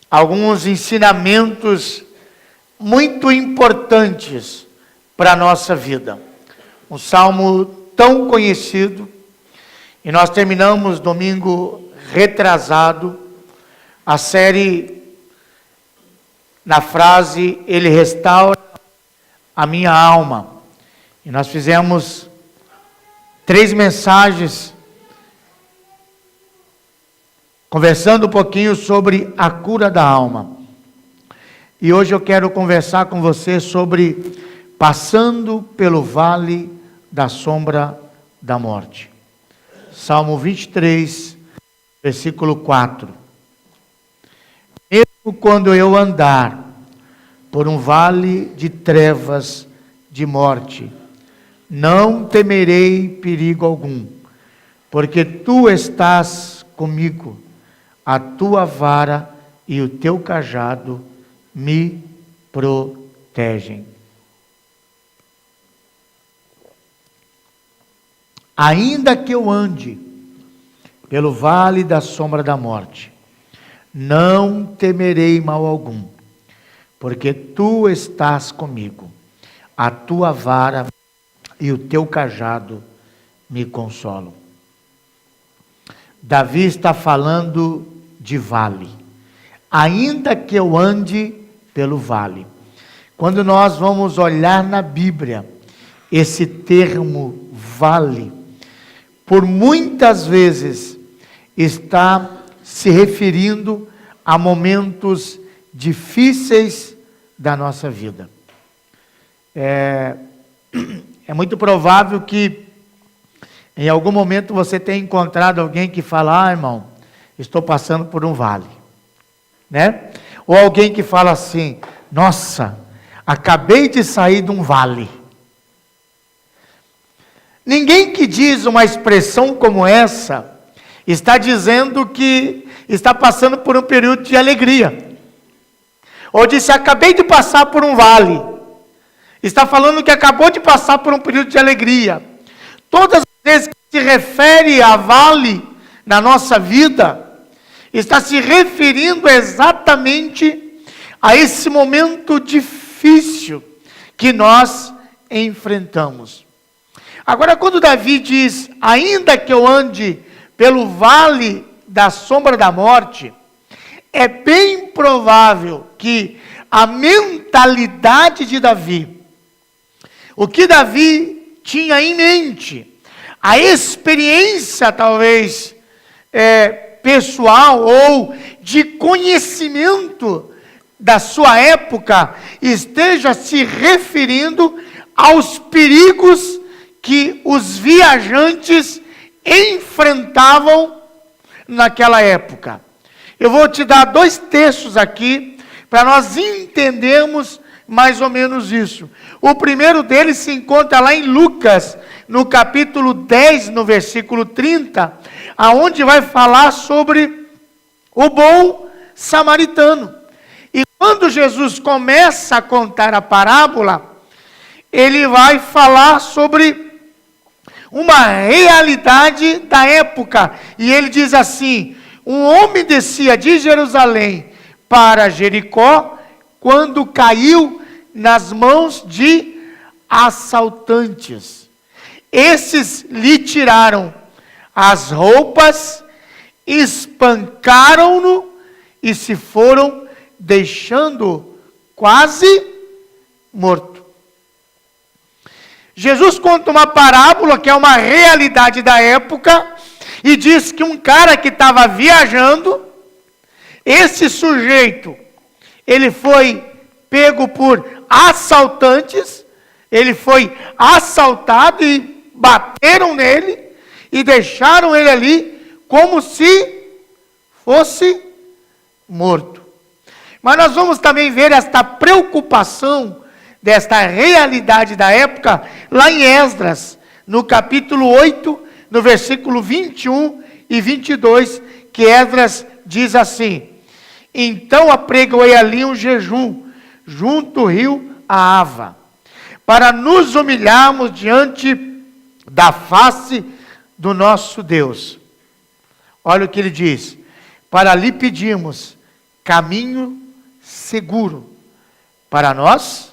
alguns ensinamentos muito importantes para a nossa vida. Um salmo tão conhecido, e nós terminamos domingo retrasado a série na frase: Ele restaura a minha alma. E nós fizemos 3 mensagens conversando um pouquinho sobre a cura da alma. E hoje eu quero conversar com você sobre passando pelo vale da sombra da morte. Salmo 23, versículo 4. Mesmo quando eu andar por um vale de trevas de morte, não temerei perigo algum, porque tu estás comigo. A tua vara e o teu cajado me protegem. Ainda que eu ande pelo vale da sombra da morte, não temerei mal algum, porque tu estás comigo. A tua vara e o teu cajado me consolam. Davi está falando de vale. Ainda que eu ande pelo vale. Quando nós vamos olhar na Bíblia, esse termo vale, por muitas vezes, está se referindo a momentos difíceis da nossa vida. É muito provável que em algum momento você tenha encontrado alguém que fala: irmão, estou passando por um vale, né? Ou alguém que fala assim: nossa, acabei de sair de um vale. Ninguém que diz uma expressão como essa está dizendo que está passando por um período de alegria. Ou disse: acabei de passar por um vale. Está falando que acabou de passar por um período de alegria. Todas as vezes que se refere a vale na nossa vida, está se referindo exatamente a esse momento difícil que nós enfrentamos. Agora, quando Davi diz: ainda que eu ande pelo vale da sombra da morte, é bem provável que a mentalidade de Davi, o que Davi tinha em mente, a experiência talvez pessoal ou de conhecimento da sua época, esteja se referindo aos perigos que os viajantes enfrentavam naquela época. Eu vou te dar 2 textos aqui para nós entendermos mais ou menos isso. O primeiro deles se encontra lá em Lucas, no capítulo 10, no versículo 30, aonde vai falar sobre o bom samaritano. E quando Jesus começa a contar a parábola, ele vai falar sobre uma realidade da época. E ele diz assim: um homem descia de Jerusalém para Jericó, quando caiu nas mãos de assaltantes. Esses lhe tiraram as roupas, espancaram-no e se foram, deixando-o quase morto. Jesus conta uma parábola que é uma realidade da época e diz que um cara que estava viajando, esse sujeito, ele foi pego por assaltantes, ele foi assaltado e bateram nele e deixaram ele ali como se fosse morto. Mas nós vamos também ver esta preocupação desta realidade da época lá em Esdras, no capítulo 8, no versículo 21 e 22, que Esdras diz assim: então apregoei ali um jejum junto ao rio Ahava, para nos humilharmos diante da face do nosso Deus. Olha o que ele diz: para lhe pedimos caminho seguro para nós,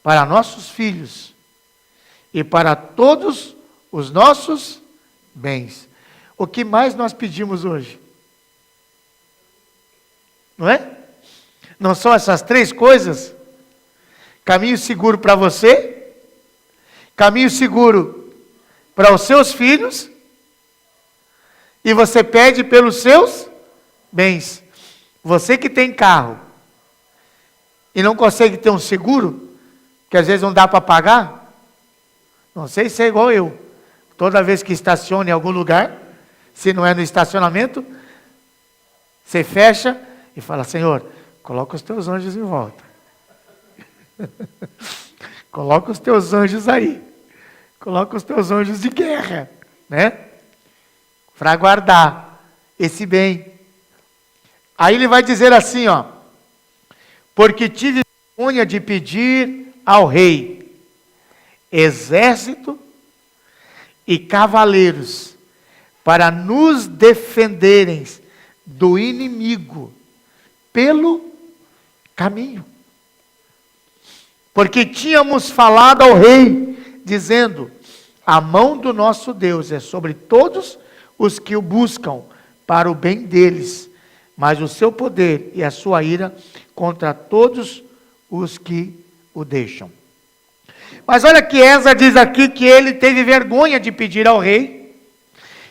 para nossos filhos e para todos os nossos bens. O que mais nós pedimos hoje? Não é? Não são essas três coisas? Caminho seguro para você, caminho seguro para os seus filhos, e você pede pelos seus bens. Você que tem carro e não consegue ter um seguro, que às vezes não dá para pagar, não sei se é igual eu. Toda vez que estaciona em algum lugar, se não é no estacionamento, você fecha e fala: Senhor, coloca os teus anjos em volta. Coloca os teus anjos aí. Coloca os teus anjos de guerra, né? Para guardar esse bem. Aí ele vai dizer assim, ó: porque tive vergonha de pedir ao rei exército e cavaleiros para nos defenderem do inimigo pelo caminho. Porque tínhamos falado ao rei, dizendo: a mão do nosso Deus é sobre todos os que o buscam para o bem deles, mas o seu poder e a sua ira contra todos os que o deixam. Mas olha que Esdras diz aqui que ele teve vergonha de pedir ao rei,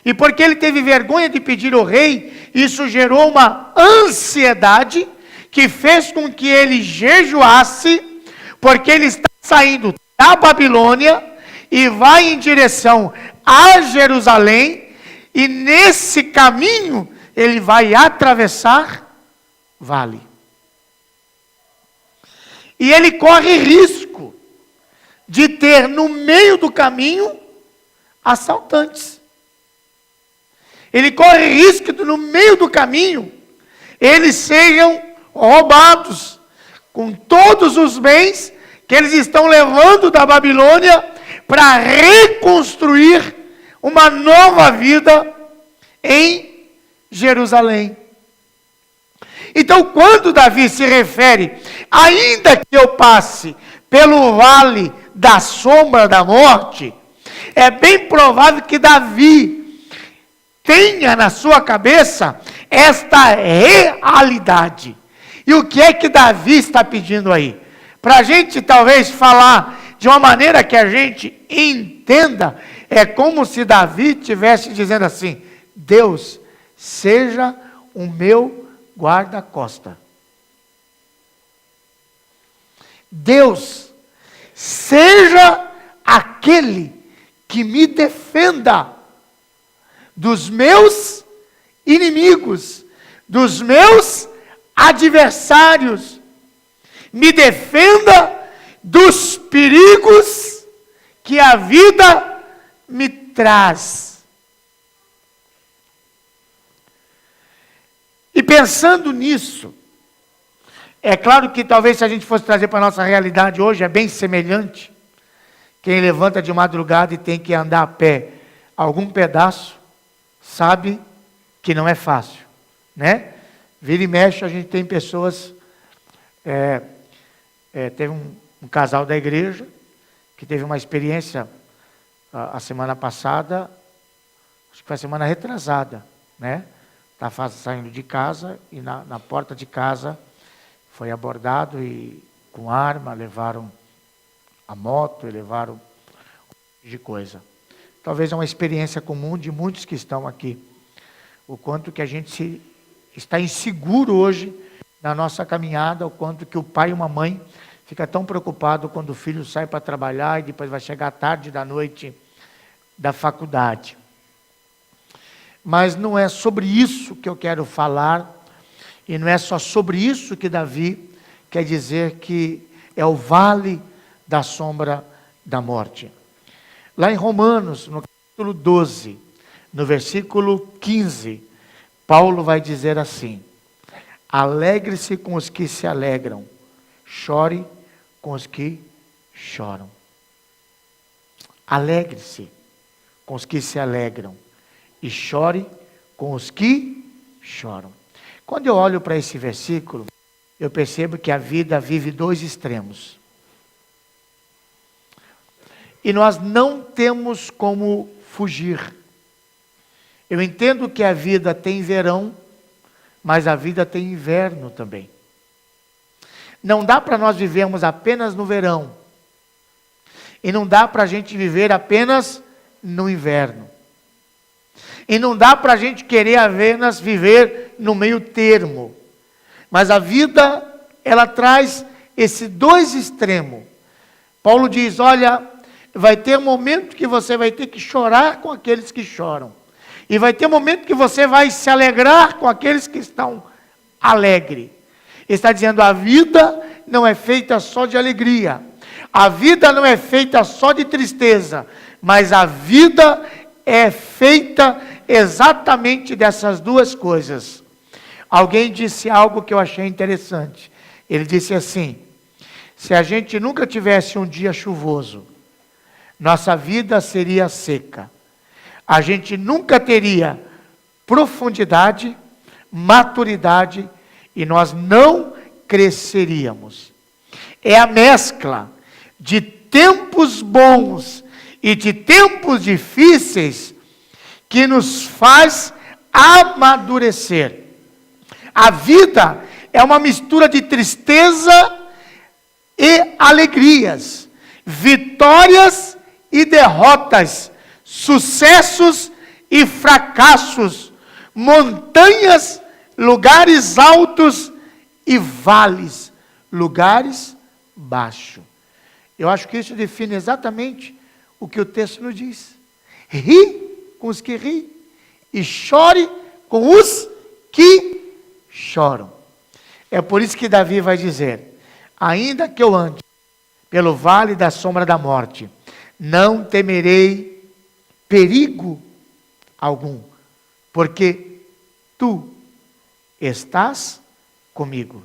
e porque ele teve vergonha de pedir ao rei, isso gerou uma ansiedade que fez com que ele jejuasse, porque ele está saindo da Babilônia e vai em direção a Jerusalém, e nesse caminho ele vai atravessar vale. E ele corre risco de ter no meio do caminho assaltantes. Ele corre risco de no meio do caminho eles sejam roubados com todos os bens que eles estão levando da Babilônia para reconstruir uma nova vida em Jerusalém. Então, quando Davi se refere, ainda que eu passe pelo vale da sombra da morte, é bem provável que Davi tenha na sua cabeça esta realidade. E o que é que Davi está pedindo aí? Para a gente talvez falar de uma maneira que a gente entenda, é como se Davi estivesse dizendo assim: Deus, seja o meu guarda-costa. Deus, seja aquele que me defenda dos meus inimigos, dos meus adversários. Me defenda dos perigos que a vida me traz. E pensando nisso, é claro que talvez se a gente fosse trazer para a nossa realidade hoje, é bem semelhante. Quem levanta de madrugada e tem que andar a pé algum pedaço, sabe que não é fácil, né? Vira e mexe, a gente tem pessoas, teve um casal da igreja, que teve uma experiência a semana passada, acho que foi a semana retrasada, né? Estava saindo de casa e na porta de casa foi abordado e com arma, levaram a moto e levaram um monte de coisa. Talvez é uma experiência comum de muitos que estão aqui. O quanto que a gente está inseguro hoje na nossa caminhada, o quanto que o pai e uma mãe fica tão preocupado quando o filho sai para trabalhar e depois vai chegar tarde da noite da faculdade. Mas não é sobre isso que eu quero falar, e não é só sobre isso que Davi quer dizer que é o vale da sombra da morte. Lá em Romanos, no capítulo 12, no versículo 15, Paulo vai dizer assim: alegre-se com os que se alegram, chore com os que choram. Alegre-se com os que se alegram e chore com os que choram. Quando eu olho para esse versículo, eu percebo que a vida vive dois extremos. E nós não temos como fugir. Eu entendo que a vida tem verão, mas a vida tem inverno também. Não dá para nós vivermos apenas no verão. E não dá para a gente viver apenas no inverno. E não dá para a gente querer apenas viver no meio termo. Mas a vida, ela traz esses dois extremos. Paulo diz, olha, vai ter um momento que você vai ter que chorar com aqueles que choram. E vai ter um momento que você vai se alegrar com aqueles que estão alegres. Ele está dizendo, a vida não é feita só de alegria. A vida não é feita só de tristeza. Mas a vida é feita exatamente dessas duas coisas. Alguém disse algo que eu achei interessante. Ele disse assim, se a gente nunca tivesse um dia chuvoso, nossa vida seria seca. A gente nunca teria profundidade, maturidade, e nós não cresceríamos. É a mescla de tempos bons e de tempos difíceis que nos faz amadurecer. A vida é uma mistura de tristeza e alegrias, vitórias e derrotas, sucessos e fracassos, montanhas, lugares altos e vales, lugares baixos. Eu acho que isso define exatamente o que o texto nos diz. Ri com os que riem e chore com os que choram. É por isso que Davi vai dizer, ainda que eu ande pelo vale da sombra da morte, não temerei perigo algum, porque tu estás comigo.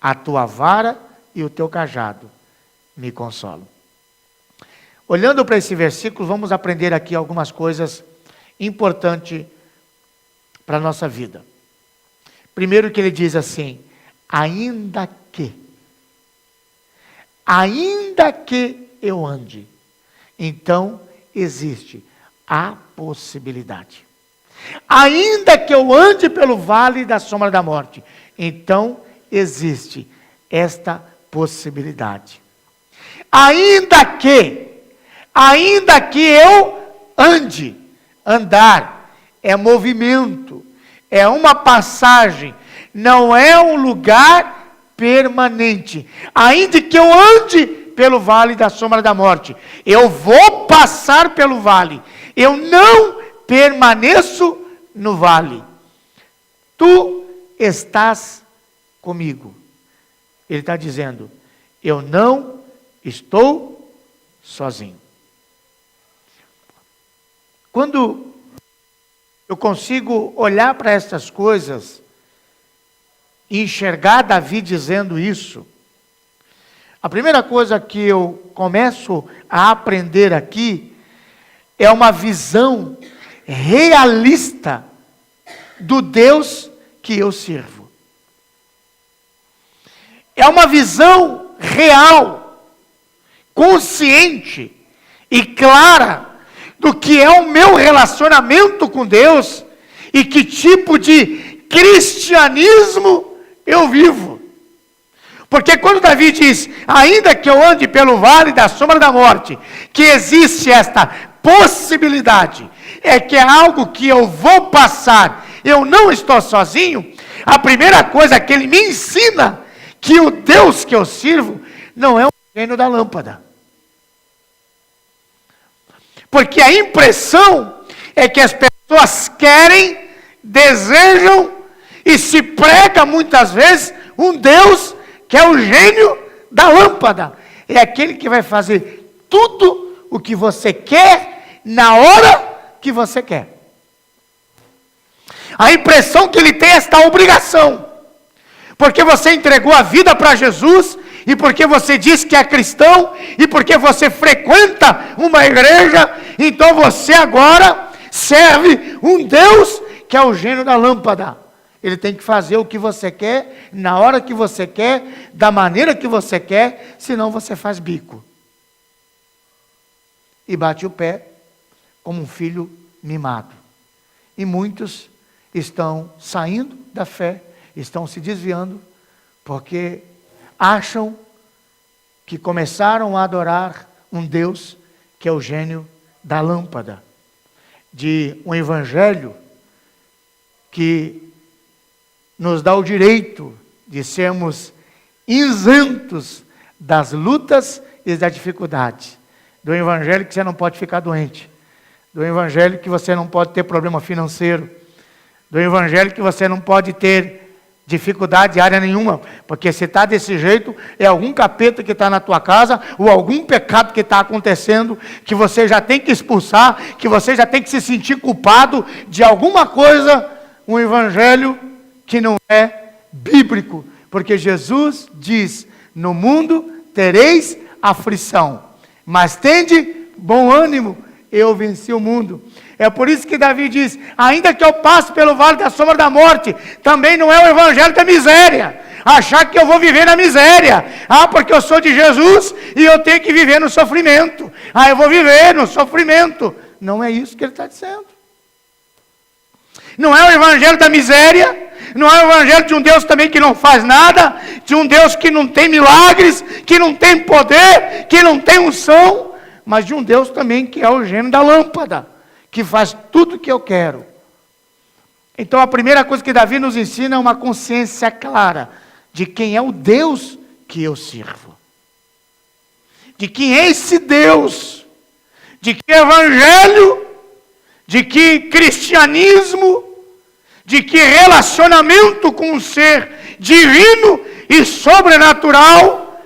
A tua vara e o teu cajado me consolam. Olhando para esse versículo, vamos aprender aqui algumas coisas importantes para a nossa vida. Primeiro que ele diz assim, ainda que eu ande, então existe a possibilidade. Ainda que eu ande pelo vale da sombra da morte, então existe esta possibilidade. Ainda que eu ande, andar é movimento, é uma passagem, não é um lugar permanente. Ainda que eu ande pelo vale da sombra da morte, eu vou passar pelo vale, eu não permaneço no vale. Tu estás comigo. Ele está dizendo, eu não estou sozinho. Quando eu consigo olhar para essas coisas e enxergar Davi dizendo isso, a primeira coisa que eu começo a aprender aqui é uma visão realista do Deus que eu sirvo. É uma visão real, consciente e clara do que é o meu relacionamento com Deus e que tipo de cristianismo eu vivo. Porque quando Davi diz, ainda que eu ande pelo vale da sombra da morte, que existe esta possibilidade, é que é algo que eu vou passar, eu não estou sozinho, a primeira coisa que ele me ensina, que o Deus que eu sirvo, não é o gênio da lâmpada. Porque a impressão é que as pessoas querem, desejam e se prega muitas vezes um Deus que é o gênio da lâmpada. É aquele que vai fazer tudo o que você quer, na hora que você quer. A impressão que ele tem é esta obrigação. Porque você entregou a vida para Jesus, e porque você diz que é cristão, e porque você frequenta uma igreja, então você agora serve um Deus que é o gênio da lâmpada. Ele tem que fazer o que você quer, na hora que você quer, da maneira que você quer, senão você faz bico. E bate o pé como um filho mimado. E muitos estão saindo da fé, estão se desviando, porque acham que começaram a adorar um Deus que é o gênio da lâmpada, de um evangelho que nos dá o direito de sermos isentos das lutas e das dificuldades. Do evangelho que você não pode ficar doente. Do evangelho que você não pode ter problema financeiro. Do evangelho que você não pode ter dificuldade área nenhuma. Porque se está desse jeito, é algum capeta que está na tua casa, ou algum pecado que está acontecendo, que você já tem que expulsar, que você já tem que se sentir culpado de alguma coisa. Um evangelho que não é bíblico, porque Jesus diz, no mundo tereis aflição, mas tende bom ânimo, eu venci o mundo. É por isso que Davi diz, ainda que eu passe pelo vale da sombra da morte, também não é o evangelho da miséria, achar que eu vou viver na miséria, porque eu sou de Jesus, e eu tenho que viver no sofrimento, eu vou viver no sofrimento, não é isso que ele está dizendo. Não é o evangelho da miséria, não é o evangelho de um Deus também que não faz nada, de um Deus que não tem milagres, que não tem poder, que não tem unção, mas de um Deus também que é o gênio da lâmpada, que faz tudo o que eu quero. Então a primeira coisa que Davi nos ensina é uma consciência clara de quem é o Deus que eu sirvo. De quem é esse Deus, de que evangelho, de que cristianismo, de que relacionamento com um ser divino e sobrenatural,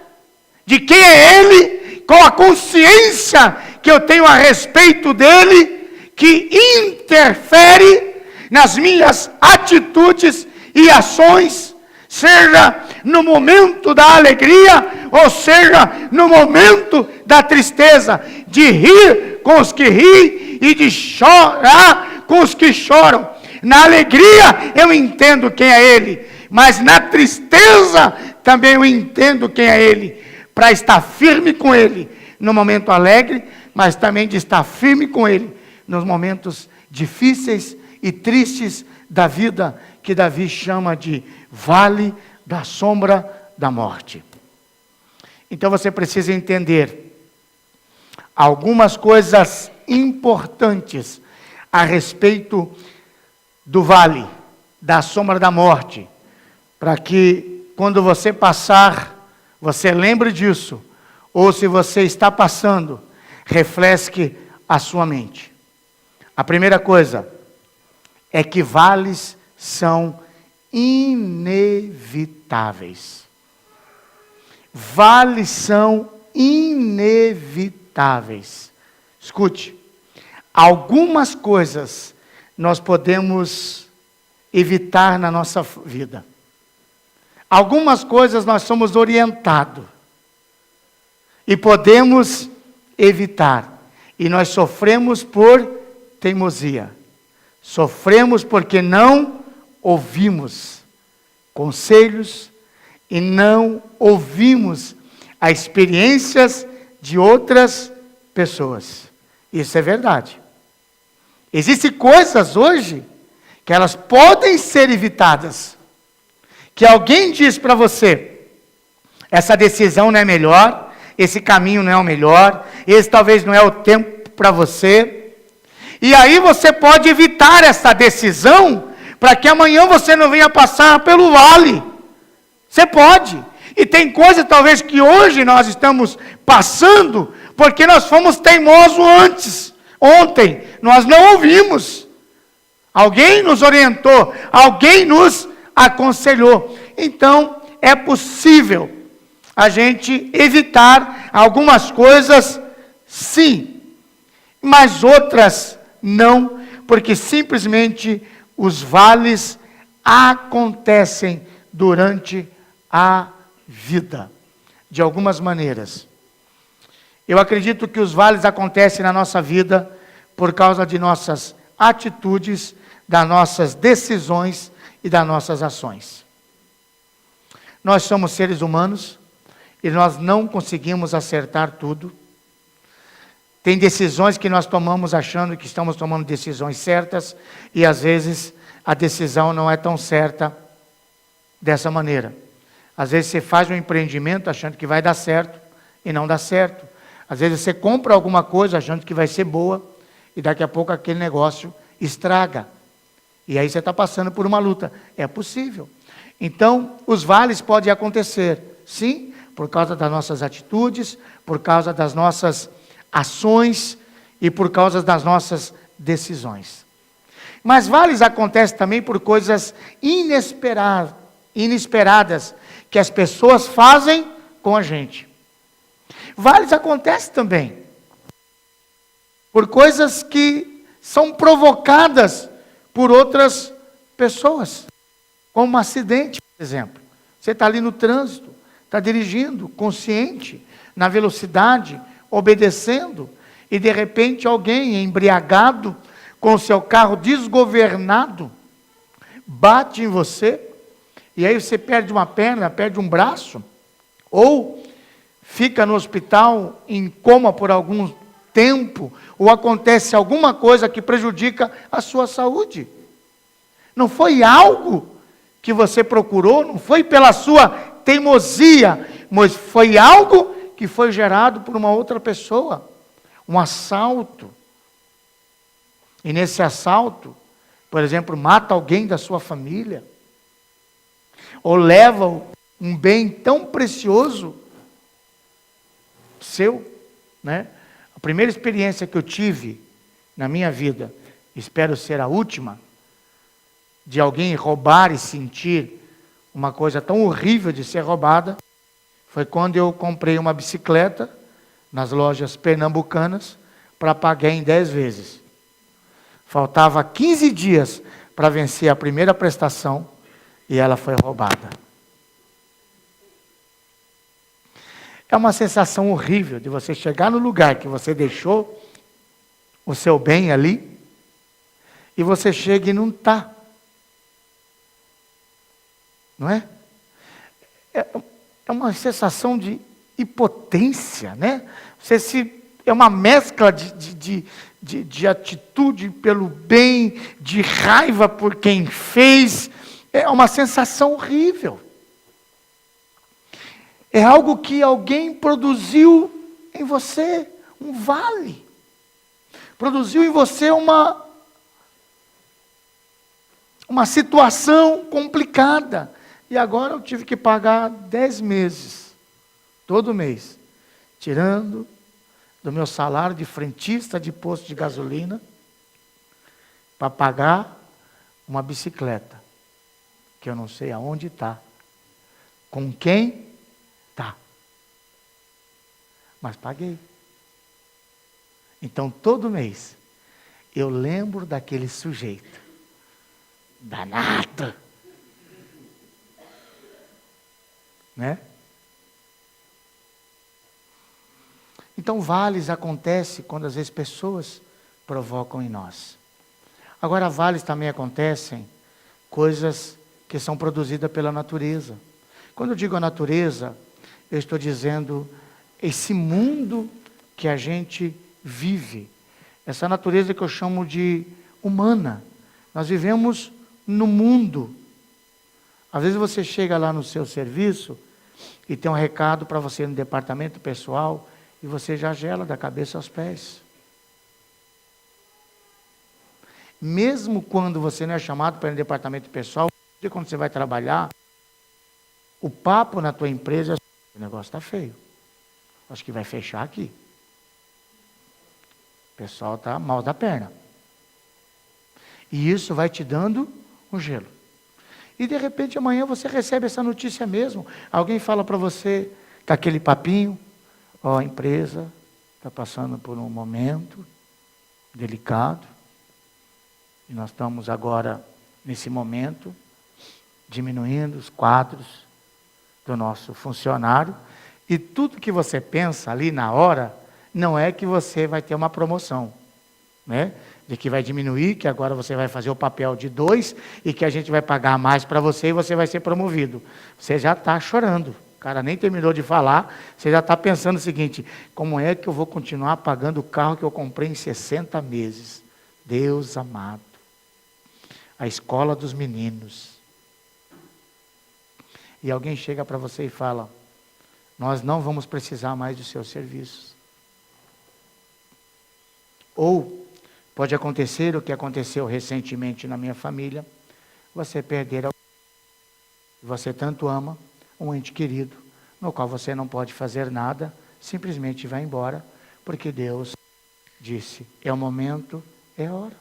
de quem é Ele, com a consciência que eu tenho a respeito dEle, que interfere nas minhas atitudes e ações, seja no momento da alegria, ou seja no momento da tristeza, de rir com os que riem e de chorar com os que choram. Na alegria eu entendo quem é Ele, mas na tristeza também eu entendo quem é Ele, para estar firme com Ele no momento alegre, mas também de estar firme com Ele nos momentos difíceis e tristes da vida, que Davi chama de vale da sombra da morte. Então você precisa entender algumas coisas importantes a respeito do vale da sombra da morte, para que quando você passar, você lembre disso, ou se você está passando, refresque a sua mente. A primeira coisa é que vales são inevitáveis. Vales são inevitáveis. Escute, algumas coisas nós podemos evitar na nossa vida. Algumas coisas nós somos orientados e podemos evitar. E nós sofremos por teimosia. Sofremos porque não ouvimos conselhos e não ouvimos as experiências de outras pessoas. Isso é verdade. Existem coisas hoje que elas podem ser evitadas. Que alguém diz para você, essa decisão não é melhor, esse caminho não é o melhor, esse talvez não é o tempo para você. E aí você pode evitar essa decisão, para que amanhã você não venha passar pelo vale. Você pode. E tem coisa talvez que hoje nós estamos passando, porque nós fomos teimosos ontem, nós não ouvimos. Alguém nos orientou, alguém nos aconselhou. Então, é possível a gente evitar algumas coisas, sim, mas outras não, porque simplesmente os vales acontecem durante a vida, de algumas maneiras. Eu acredito que os vales acontecem na nossa vida por causa de nossas atitudes, das nossas decisões e das nossas ações. Nós somos seres humanos e nós não conseguimos acertar tudo. Tem decisões que nós tomamos achando que estamos tomando decisões certas e às vezes a decisão não é tão certa dessa maneira. Às vezes você faz um empreendimento achando que vai dar certo e não dá certo. Às vezes você compra alguma coisa achando que vai ser boa e daqui a pouco aquele negócio estraga. E aí você está passando por uma luta. É possível. Então, os vales podem acontecer, sim, por causa das nossas atitudes, por causa das nossas ações e por causa das nossas decisões. Mas vales acontecem também por coisas inesperadas que as pessoas fazem com a gente. Vales acontecem também por coisas que são provocadas por outras pessoas, como um acidente, por exemplo. Você está ali no trânsito, está dirigindo, consciente, na velocidade, obedecendo, e de repente alguém embriagado, com o seu carro desgovernado, bate em você, e aí você perde uma perna, perde um braço, ou fica no hospital em coma por algum tempo, ou acontece alguma coisa que prejudica a sua saúde. Não foi algo que você procurou, não foi pela sua teimosia, mas foi algo que foi gerado por uma outra pessoa, um assalto. E nesse assalto, por exemplo, mata alguém da sua família, ou leva um bem tão precioso seu, né? A primeira experiência que eu tive na minha vida, espero ser a última, de alguém roubar e sentir uma coisa tão horrível de ser roubada, foi quando eu comprei uma bicicleta nas lojas pernambucanas para pagar em 10 vezes. Faltava 15 dias para vencer a primeira prestação e ela foi roubada. É uma sensação horrível de você chegar no lugar que você deixou o seu bem ali e você chega e não está. Não é? É uma sensação de impotência, né? É uma mescla de atitude pelo bem, de raiva por quem fez. É uma sensação horrível. É algo que alguém produziu em você, um vale. Produziu em você uma situação complicada. E agora eu tive que pagar 10 meses, todo mês, tirando do meu salário de frentista de posto de gasolina, para pagar uma bicicleta, que eu não sei aonde está, com quem está, mas paguei. Então todo mês, eu lembro daquele sujeito, danado, né? Então, vales acontece quando às vezes pessoas provocam em nós. Agora, vales também acontecem coisas que são produzidas pela natureza. Quando eu digo a natureza, eu estou dizendo esse mundo que a gente vive. Essa natureza que eu chamo de humana. Nós vivemos no mundo. Às vezes você chega lá no seu serviço e tem um recado para você no departamento pessoal e você já gela da cabeça aos pés. Mesmo quando você não é chamado para ir no departamento pessoal, quando você vai trabalhar, o papo na tua empresa, o negócio está feio. Acho que vai fechar aqui. O pessoal está mal da perna. E isso vai te dando um gelo. E de repente amanhã você recebe essa notícia mesmo. Alguém fala para você, com aquele papinho, a empresa está passando por um momento delicado. E nós estamos agora, nesse momento, diminuindo os quadros do nosso funcionário. E tudo que você pensa ali na hora, não é que você vai ter uma promoção. né? De que vai diminuir, que agora você vai fazer o papel de 2 e que a gente vai pagar mais para você e você vai ser promovido. Você já está chorando. O cara nem terminou de falar, você já está pensando o seguinte: como é que eu vou continuar pagando o carro que eu comprei em 60 meses? Deus amado. A escola dos meninos. E alguém chega para você e fala: nós não vamos precisar mais dos seus serviços. Ou pode acontecer o que aconteceu recentemente na minha família: você perder alguém que você tanto ama, um ente querido, no qual você não pode fazer nada, simplesmente vai embora, porque Deus disse: é o momento, é a hora.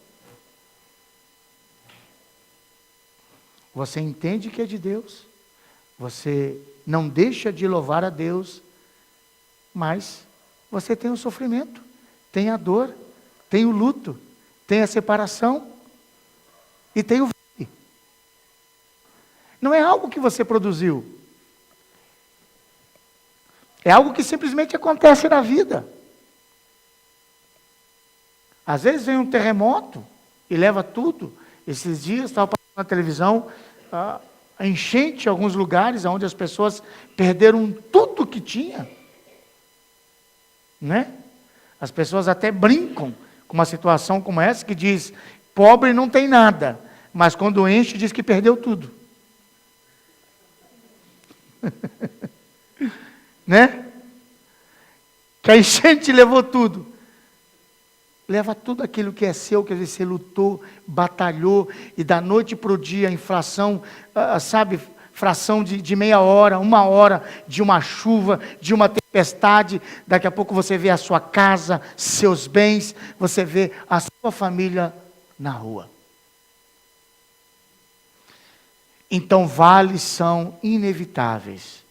Você entende que é de Deus, você não deixa de louvar a Deus, mas você tem o sofrimento, tem a dor, tem o luto, tem a separação e tem o vale. Não é algo que você produziu. É algo que simplesmente acontece na vida. Às vezes vem um terremoto e leva tudo. Esses dias estava passando na televisão a enchente em alguns lugares onde as pessoas perderam tudo que tinha. Né? As pessoas até brincam com uma situação como essa, que diz: pobre não tem nada, mas quando enche diz que perdeu tudo. Né? Que a enchente levou tudo. Leva tudo aquilo que é seu, que às vezes você lutou, batalhou, e da noite para o dia, a inflação, fração de meia hora, 1 hora, de uma chuva, de uma tempestade, daqui a pouco você vê a sua casa, seus bens, você vê a sua família na rua. Então, vales são inevitáveis.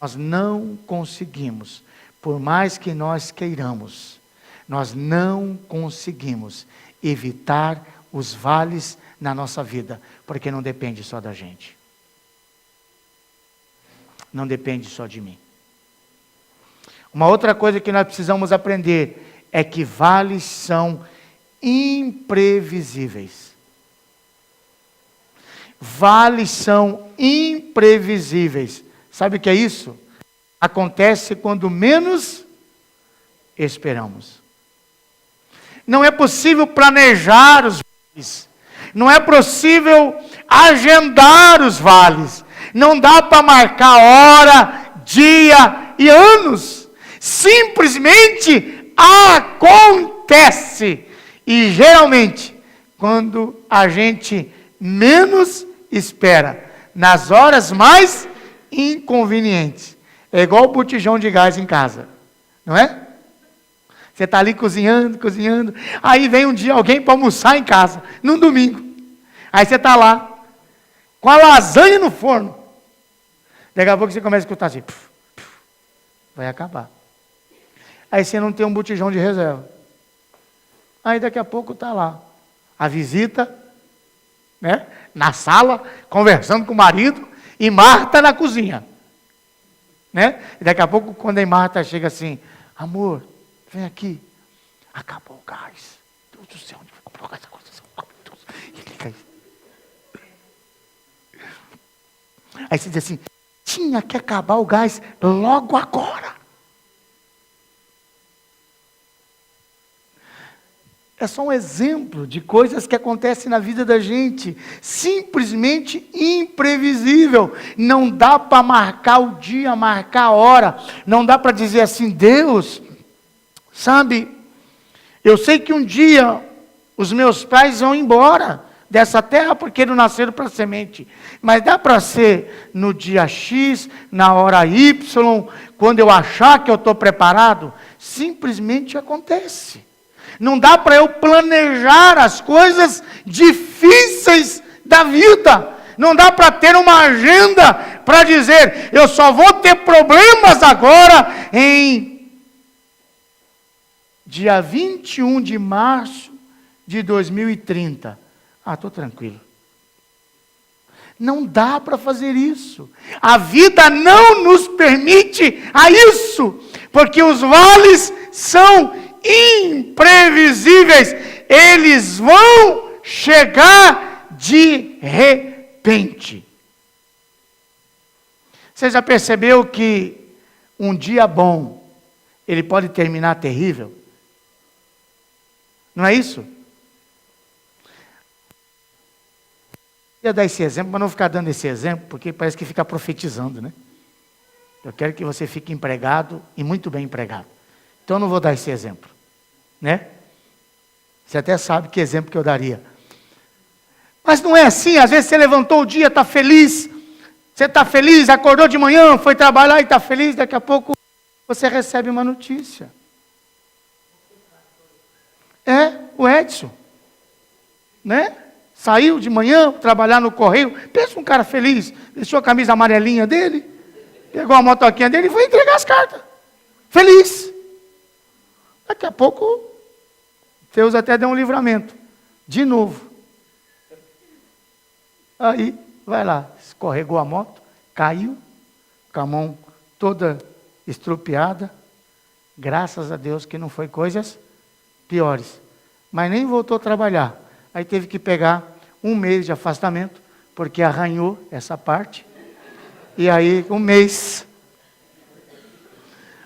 Nós não conseguimos, por mais que nós queiramos, nós não conseguimos evitar os vales na nossa vida, porque não depende só da gente. Não depende só de mim. Uma outra coisa que nós precisamos aprender é que vales são imprevisíveis. Vales são imprevisíveis. Sabe o que é isso? Acontece quando menos esperamos. Não é possível planejar os vales. Não é possível agendar os vales. Não dá para marcar hora, dia e anos. Simplesmente acontece. E geralmente, quando a gente menos espera, nas horas mais inconvenientes. É igual o botijão de gás em casa, não é? Você está ali cozinhando, aí vem um dia alguém para almoçar em casa, num domingo. Aí você está lá, com a lasanha no forno. Daqui a pouco você começa a escutar assim, vai acabar. Aí você não tem um botijão de reserva. Aí daqui a pouco está lá, a visita, né, na sala, conversando com o marido, e Marta na cozinha. Né? E daqui a pouco, quando a Marta chega assim: amor, vem aqui, acabou o gás. Deus do céu, onde vai comprar o gás? E fica aí. Aí você diz assim: tinha que acabar o gás logo agora. É só um exemplo de coisas que acontecem na vida da gente, simplesmente imprevisível. Não dá para marcar o dia, marcar a hora. Não dá para dizer assim: Deus, sabe, eu sei que um dia os meus pais vão embora dessa terra porque não nasceram para semente. Mas dá para ser no dia X, na hora Y, quando eu achar que eu estou preparado? Simplesmente acontece. Não dá para eu planejar as coisas difíceis da vida. Não dá para ter uma agenda para dizer: eu só vou ter problemas agora em dia 21 de março de 2030. Ah, estou tranquilo. Não dá para fazer isso. A vida não nos permite a isso, porque os vales são imprevisíveis. eles vão chegar de repente. Você já percebeu que um dia bom, ele pode terminar terrível? Não é isso? Eu ia dar esse exemplo, mas não ficar dando esse exemplo, porque parece que fica profetizando, né? Eu quero que você fique empregado e muito bem empregado. Então eu não vou dar esse exemplo, né? Você até sabe que exemplo que eu daria. Mas não é assim, às vezes você levantou o dia, está feliz, você está feliz, acordou de manhã, foi trabalhar e está feliz, daqui a pouco você recebe uma notícia. O Edson, né? Saiu de manhã, trabalhar no correio, pensa um cara feliz, deixou a camisa amarelinha dele, pegou a motoquinha dele e foi entregar as cartas. Feliz. Daqui a pouco, Deus até deu um livramento. De novo. Aí, vai lá, escorregou a moto, caiu, com a mão toda estrupiada. Graças a Deus que não foi coisas piores. Mas nem voltou a trabalhar. Aí teve que pegar 1 mês de afastamento, porque arranhou essa parte. E aí, 1 mês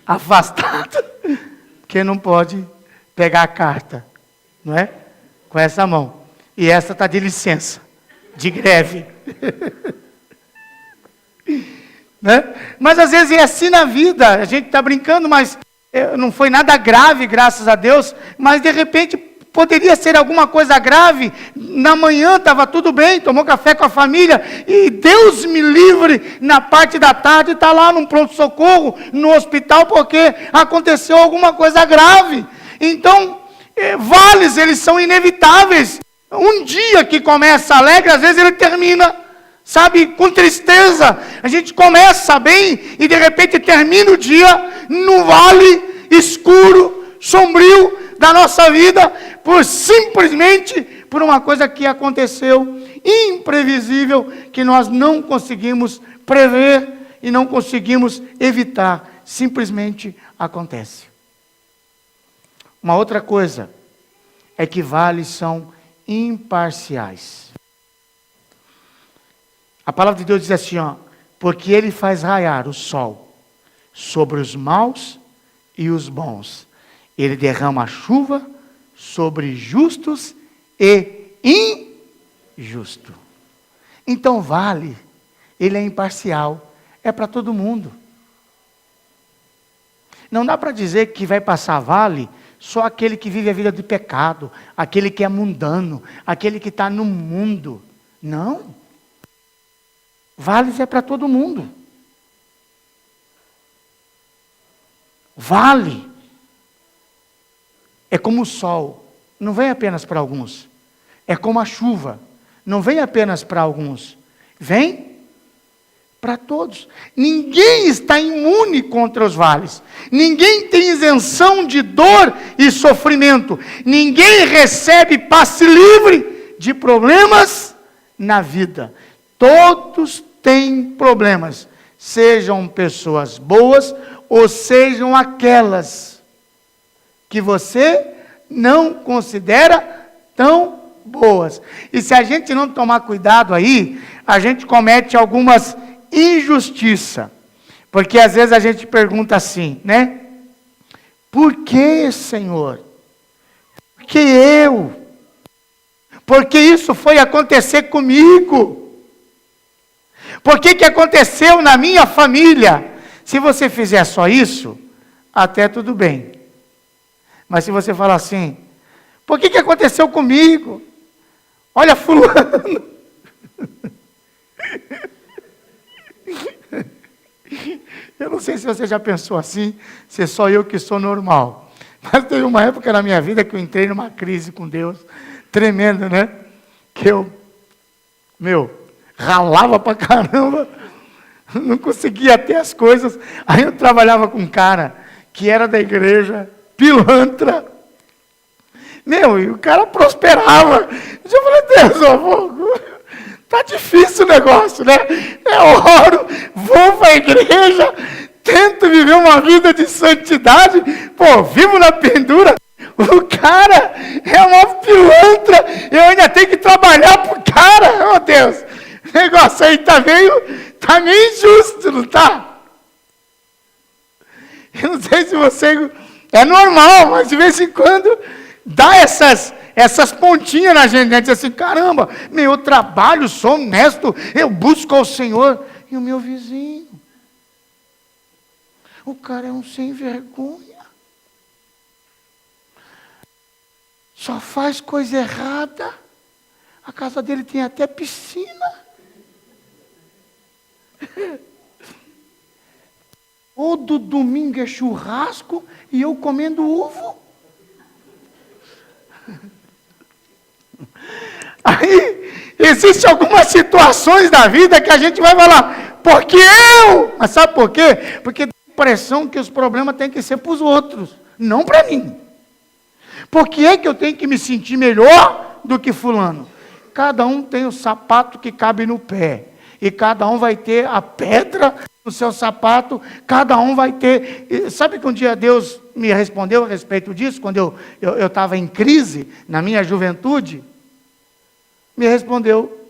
afastado, porque não pode pegar a carta, não é? Com essa mão. E essa está de licença, de greve. Né? Mas às vezes é assim na vida, a gente está brincando, mas não foi nada grave, graças a Deus, mas de repente poderia ser alguma coisa grave. Na manhã estava tudo bem, tomou café com a família, e Deus me livre, na parte da tarde está lá num pronto-socorro, no hospital, porque aconteceu alguma coisa grave. Então, vales, eles são inevitáveis. Um dia que começa alegre, às vezes ele termina, sabe, com tristeza. A gente começa bem e de repente termina o dia no vale escuro, sombrio da nossa vida, simplesmente por uma coisa que aconteceu, imprevisível, que nós não conseguimos prever e não conseguimos evitar. Simplesmente acontece. Uma outra coisa é que vales são imparciais. A palavra de Deus diz assim, porque ele faz raiar o sol sobre os maus e os bons. Ele derrama a chuva sobre justos e injustos. Então vale, ele é imparcial, é para todo mundo. Não dá para dizer que vai passar vale só aquele que vive a vida de pecado, aquele que é mundano, aquele que está no mundo. Não. Vales é para todo mundo. Vale é como o sol, não vem apenas para alguns. É como a chuva, não vem apenas para alguns. Vem para todos. Ninguém está imune contra os vales. Ninguém tem isenção de dor e sofrimento. Ninguém recebe passe livre de problemas na vida. Todos têm problemas. Sejam pessoas boas ou sejam aquelas que você não considera tão boas. E se a gente não tomar cuidado aí, a gente comete algumas injustiças. Porque às vezes a gente pergunta assim, né? Por que, Senhor? Por que eu? Por que isso foi acontecer comigo? Por que aconteceu na minha família? Se você fizer só isso, até tudo bem. Mas se você falar assim, por que aconteceu comigo? Olha fulano. Eu não sei se você já pensou assim, se é só eu que sou normal. Mas teve uma época na minha vida que eu entrei numa crise com Deus, tremenda, né? Que eu, ralava pra caramba, não conseguia ter as coisas. Aí eu trabalhava com um cara que era da igreja, pilantra. E o cara prosperava. Eu falei, Deus, tá difícil o negócio, né? Eu oro, vou para a igreja, tento viver uma vida de santidade, vivo na pendura, O cara é uma pilantra, eu ainda tenho que trabalhar pro cara. Meu Deus, o negócio aí tá meio injusto, não tá? Eu não sei se você... É normal, mas de vez em quando dá essas pontinhas na gente, né? Diz assim, caramba, eu trabalho, sou honesto, eu busco ao Senhor. E o meu vizinho? O cara é um sem vergonha. Só faz coisa errada. A casa dele tem até piscina. Todo domingo é churrasco e eu comendo ovo. Aí, existem algumas situações da vida que a gente vai falar, porque eu? Mas sabe por quê? Porque tem a impressão que os problemas têm que ser para os outros, não para mim. Por que é que eu tenho que me sentir melhor do que fulano? Cada um tem o sapato que cabe no pé. E cada um vai ter a pedra no seu sapato. Cada um vai ter... Sabe que um dia Deus me respondeu a respeito disso? Quando eu estava em crise, na minha juventude. Me respondeu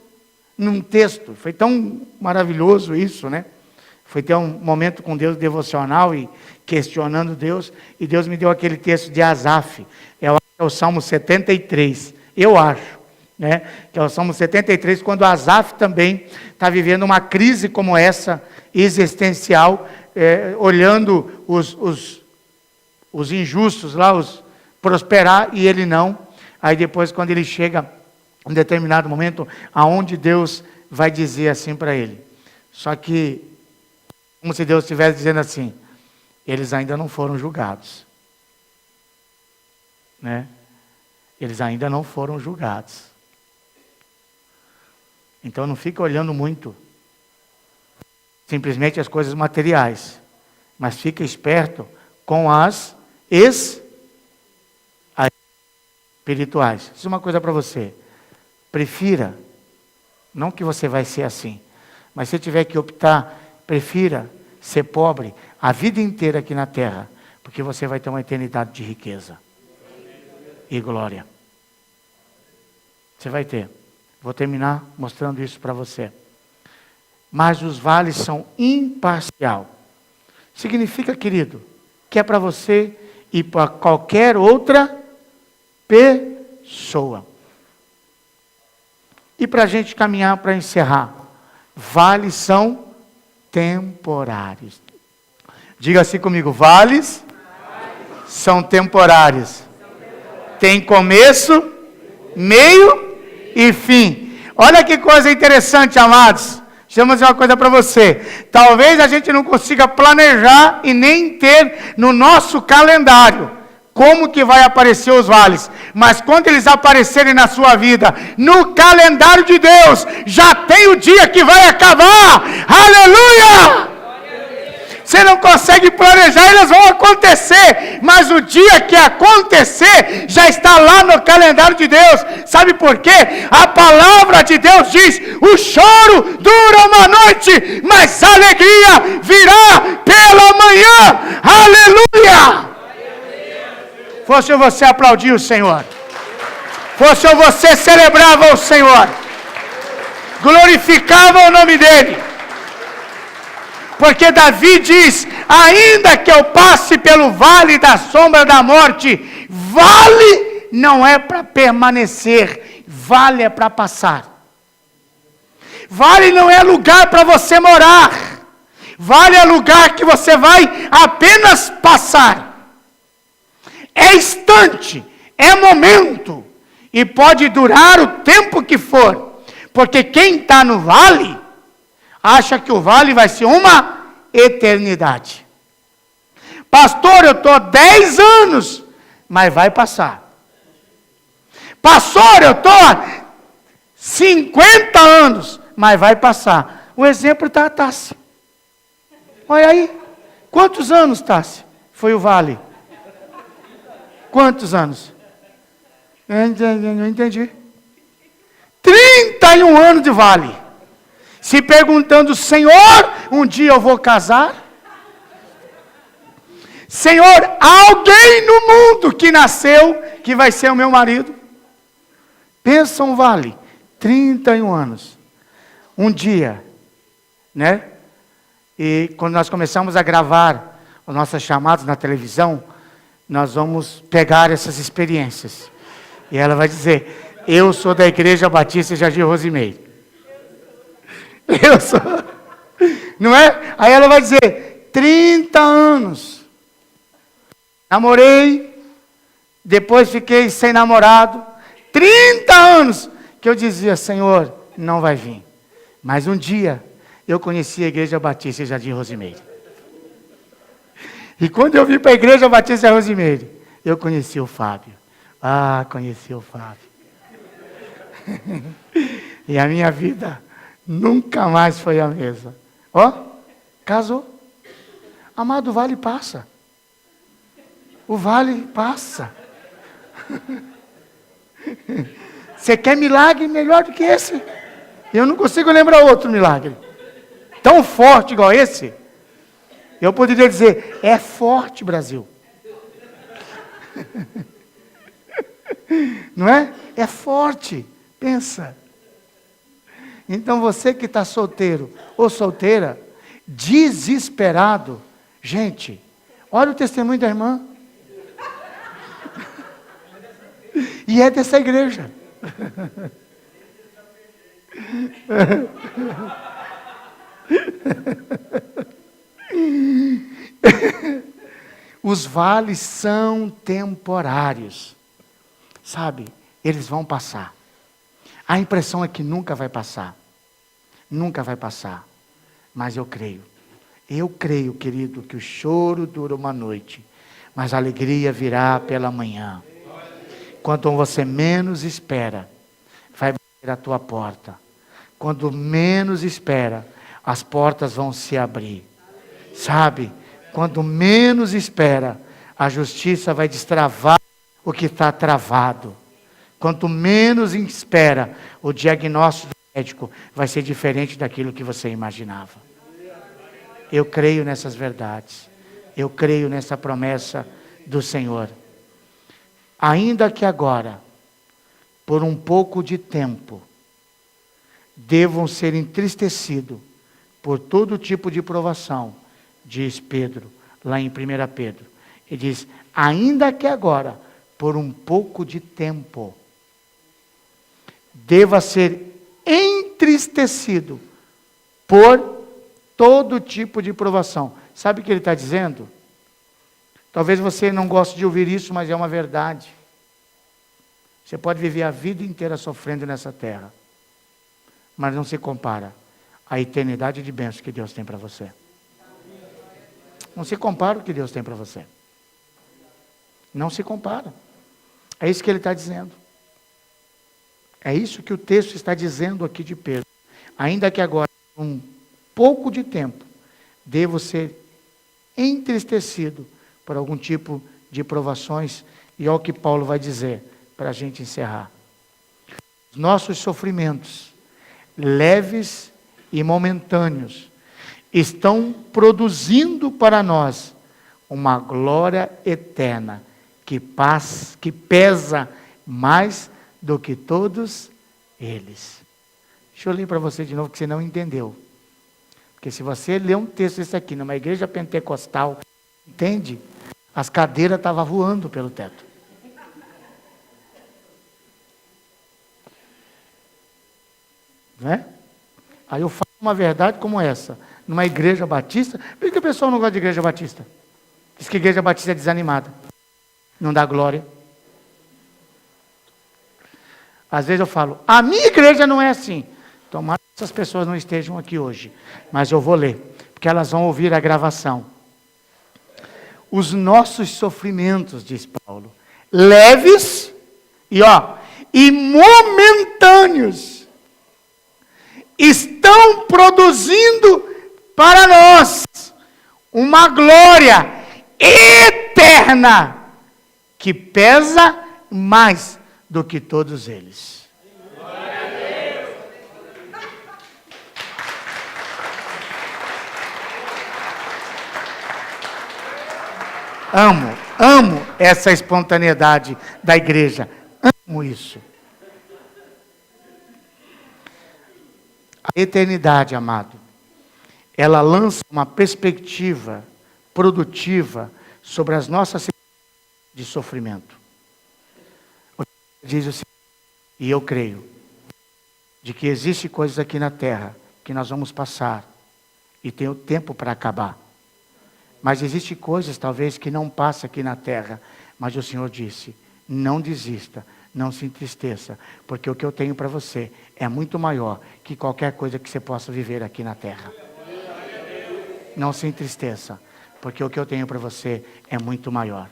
num texto. Foi tão maravilhoso isso, né? Foi ter um momento com Deus devocional e questionando Deus. E Deus me deu aquele texto de Asaf. É o Salmo 73. Eu acho. Né? Que é o Salmo 73, quando Asaf também está vivendo uma crise como essa, existencial, olhando os injustos lá, os prosperar, e ele não. Aí depois, quando ele chega em um determinado momento, aonde Deus vai dizer assim para ele. Só que, como se Deus estivesse dizendo assim, eles ainda não foram julgados. Né? Eles ainda não foram julgados. Então não fica olhando muito simplesmente as coisas materiais, mas fica esperto com as espirituais. Isso é uma coisa para você. Prefira, não que você vai ser assim, mas se tiver que optar, prefira ser pobre a vida inteira aqui na terra, porque você vai ter uma eternidade de riqueza e glória. Você vai ter. Vou terminar mostrando isso para você. Mas os vales são imparcial. Significa, querido, que é para você e para qualquer outra pessoa. E para a gente caminhar para encerrar, vales são temporários. Diga assim comigo, vales são temporários. Tem começo, meio e fim. Olha que coisa interessante, amados. Deixa eu dizer uma coisa para você. Talvez a gente não consiga planejar e nem ter no nosso calendário como que vai aparecer os vales. Mas quando eles aparecerem na sua vida, no calendário de Deus, já tem o dia que vai acabar. Aleluia! Você não consegue planejar, eles vão acontecer, mas o dia que acontecer, já está lá no calendário de Deus. Sabe por quê? A palavra de Deus diz, o choro dura uma noite, mas a alegria virá pela manhã. Aleluia! Fosse você aplaudir o Senhor, fosse você celebrava o Senhor, glorificava o nome dEle. Porque Davi diz, ainda que eu passe pelo vale da sombra da morte, vale não é para permanecer, vale é para passar. Vale não é lugar para você morar, vale é lugar que você vai apenas passar. É instante, é momento, e pode durar o tempo que for, porque quem está no vale, acha que o vale vai ser uma eternidade. Pastor, eu estou 10 anos, mas vai passar. Pastor, eu estou 50 anos, mas vai passar. O exemplo está a Tassi. Olha aí, quantos anos, Tassi, foi o vale? Quantos anos? Não entendi. 31 anos de vale. Se perguntando, Senhor, um dia eu vou casar? Senhor, alguém no mundo que nasceu, que vai ser o meu marido. Pensa um vale, 31 anos. Um dia, né? E quando nós começamos a gravar os nossos chamados na televisão, nós vamos pegar essas experiências. E ela vai dizer, eu sou da Igreja Batista Jardim Rosimeire. Eu sou. Não é? Aí ela vai dizer, 30 anos. Namorei, depois fiquei sem namorado. 30 anos que eu dizia, Senhor, não vai vir. Mas um dia eu conheci a Igreja Batista Jardim Rosimeire. E quando eu vim para a Igreja Batista Rosimeire, eu conheci o Fábio. Ah, conheci o Fábio. E a minha vida nunca mais foi a mesma. Ó, casou. Amado, o vale passa. O vale passa. Você quer milagre melhor do que esse? Eu não consigo lembrar outro milagre tão forte igual esse. Eu poderia dizer, é forte, Brasil. Não é? É forte. Pensa. Então você que está solteiro ou solteira, desesperado, gente, olha o testemunho da irmã. E é dessa igreja. Os vales são temporários. Sabe? Eles vão passar. A impressão é que nunca vai passar. Nunca vai passar. Mas eu creio. Eu creio, querido, que o choro dura uma noite, mas a alegria virá pela manhã. Quando você menos espera, vai bater a tua porta. Quando menos espera, as portas vão se abrir. Sabe? Quando menos espera, a justiça vai destravar o que está travado. Quanto menos espera, o diagnóstico do médico vai ser diferente daquilo que você imaginava. Eu creio nessas verdades. Eu creio nessa promessa do Senhor. Ainda que agora, por um pouco de tempo, devam ser entristecidos por todo tipo de provação, diz Pedro, lá em 1 Pedro. Ele diz, ainda que agora, por um pouco de tempo, deva ser entristecido por todo tipo de provação. Sabe o que ele está dizendo? Talvez você não goste de ouvir isso, mas é uma verdade. Você pode viver a vida inteira sofrendo nessa terra, mas não se compara à eternidade de bênçãos que Deus tem para você. Não se compara o que Deus tem para você. Não se compara. É isso que ele está dizendo. É isso que o texto está dizendo aqui de Pedro. Ainda que agora, um pouco de tempo, devo ser entristecido por algum tipo de provações, e olha o que Paulo vai dizer, para a gente encerrar. Nossos sofrimentos, leves e momentâneos, estão produzindo para nós uma glória eterna, que pesa mais do que todos eles. Deixa eu ler para você de novo, que você não entendeu. Porque se você ler um texto desse aqui, numa igreja pentecostal, entende? As cadeiras estavam voando pelo teto. Não é? Aí eu falo uma verdade como essa, numa igreja batista. Por que o pessoal não gosta de igreja batista? Diz que a igreja batista é desanimada, não dá glória. Às vezes eu falo, a minha igreja não é assim. Tomara que essas pessoas não estejam aqui hoje, mas eu vou ler, porque elas vão ouvir a gravação. Os nossos sofrimentos, diz Paulo, leves e momentâneos, estão produzindo para nós uma glória eterna que pesa mais do que todos eles. Amo essa espontaneidade da igreja. Amo isso. A eternidade, amado, ela lança uma perspectiva produtiva sobre as nossas de sofrimento. Diz o Senhor, e eu creio, de que existe coisas aqui na terra que nós vamos passar e tem o tempo para acabar. Mas existe coisas talvez que não passam aqui na terra, mas o Senhor disse, não desista, não se entristeça, porque o que eu tenho para você é muito maior que qualquer coisa que você possa viver aqui na terra. Não se entristeça, porque o que eu tenho para você é muito maior.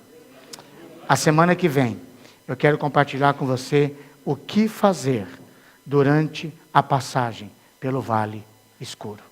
A semana que vem, eu quero compartilhar com você o que fazer durante a passagem pelo vale escuro.